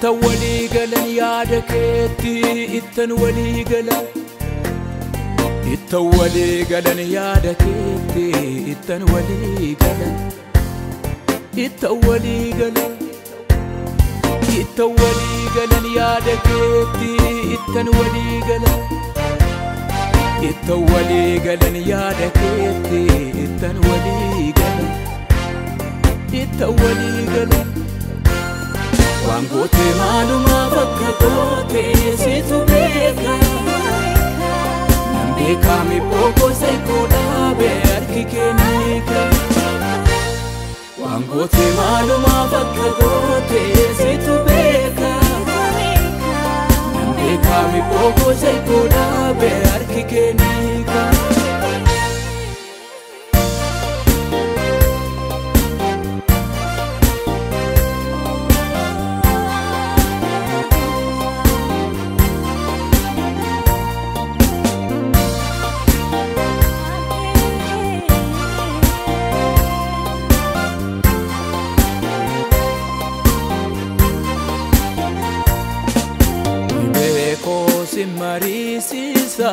ittawali galan yaada keetti ittan wali galan ittawali galan yaada keetti ittan wali galan ittawali galan yaada keetti ittan wali galan ittawali galan yaada keetti ittan wali galan ittawali galan Wangote maluma bakka goote situ beeka Nambeka mi poko saiko dhabe harki kenika Wangote maluma bakka goote situ beeka Nambeka mi poko saiko dhabe harki kenika Marisisa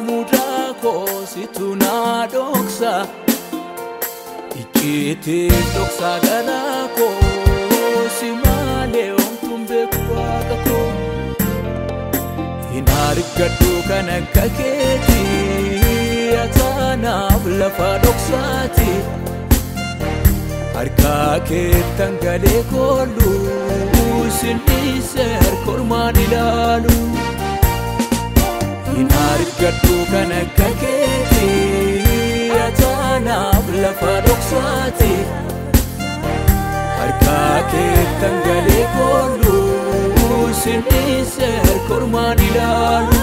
mudako situna doksa ikite doksa galako simale ontumbe kwako inarigadu kana kaketi atana lafa doksati harka ketangale kolu sinise korman ilalu Inarigadu kana kaketi atana lafa doksati harka ketangale kolu sinise korman ilalu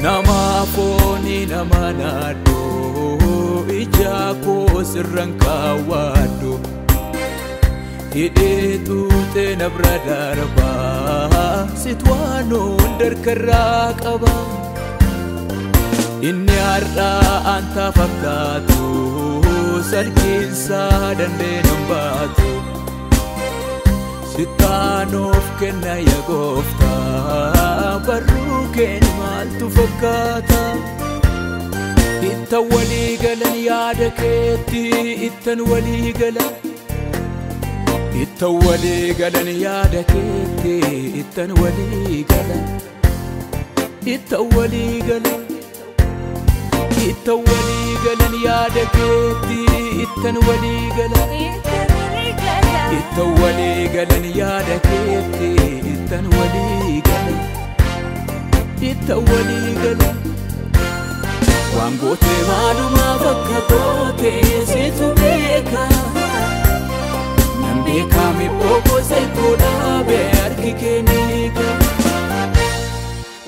Nama poni nama nado ijako sirranka wado Hidetu te nabra darba sitwano ndar karaqaba Inni arra anta fakatu sarkinsa dande nambatu Sitanof kenna ya gofta barruken maltu fakata ittawali galan yaada keetti ittan wali galan ittawali galan yaada keetti ittan wali galan ittawali galan yaada keetti ittan wali galan ittawali galan yaada keetti ittan wali galan ittawali galan Wangote maluma bakka goote situ beeka Nambeka mi poko saiko dhabe harki kenika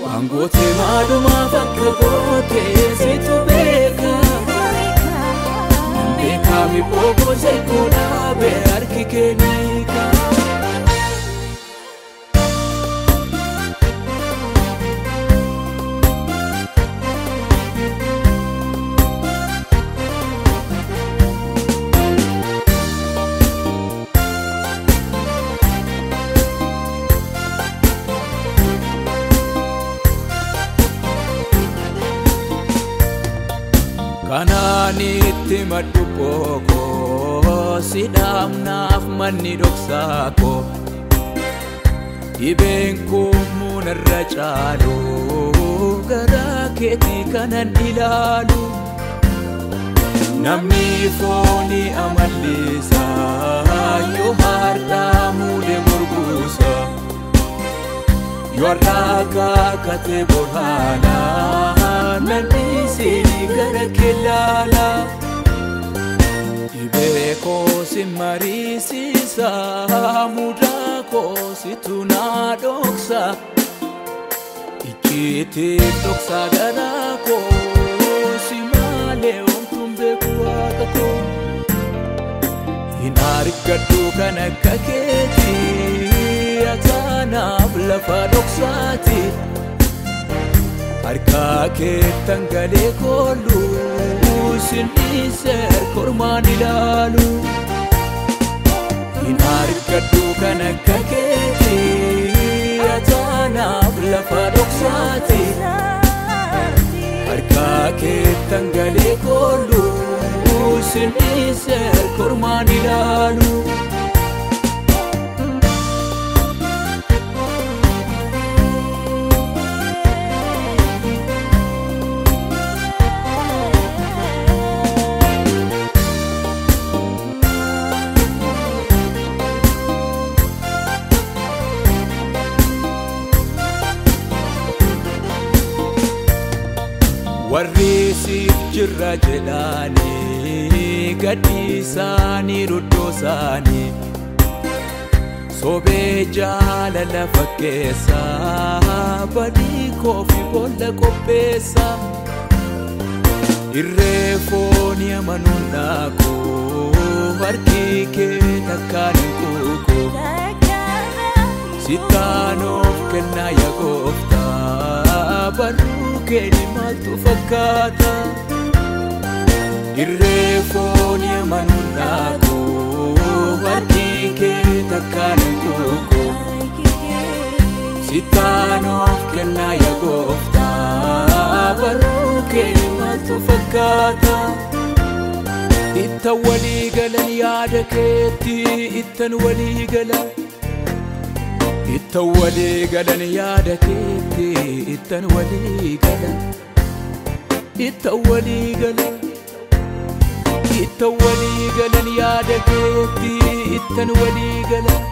Wangote maluma bakka goote situ beeka Nambeka mi poko saiko dhabe harki kenika Kananitti maddu koko sidamnaaf manni doksako Ibeen kumunarra caalu gara keeti kanan ilaalu Namni fooni amallisa yoo hardaa muule murguusa Yoo hardaa kate borhaala Nanni sini gara kelala Ibeko simarisisa mudako situna doksa ikite doksa galako simale ontumbe kwako argadhu kan akka keetii ataanaaf lafa dhoksaati harka keettan galee kooluu sinniiseer kormaan ilaalu hin argadhu kan akka keetii ataanaaf lafa dhoksaati harka keettan galee kooluu sinniiseer kormaan ilaalu warri siif jirra jedhanii gaddi isaanii ruddoo isaanii sobee jaalala fakkeessa badii koofi boolla qopheessa irree foonii amanuun dhaaqu harki kee takkaan hin quuqu sittaanoof kennaa yaa gooftaa barruu keeni maaltu fakkaata irree foonii amanuun dhaaqu harki kee takkaan hin quuqu sittaanoof kennaa yaa gooftaa barruu keeni maaltu fakkaata ittan walii galan yaada keetti ittan walii galan ittan walii galan yaada keetti ittan walii galan ittan walii galan ittan walii galan yaada keetti ittan walii galan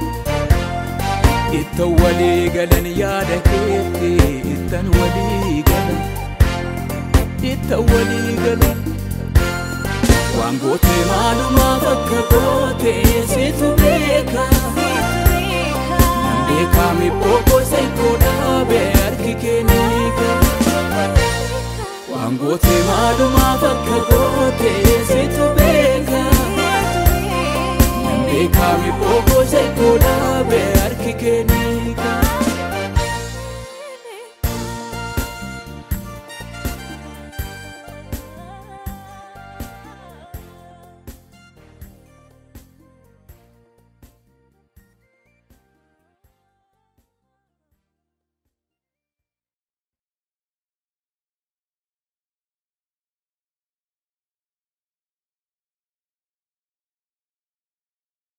ittan walii galan yaada keetti ittan walii galan ittan walii galan waan gootee maalumaaf akka gootee situ beeka kami poko sai kodabe arki kenika wangote maluma fakka gote situ beka kami poko sai kodabe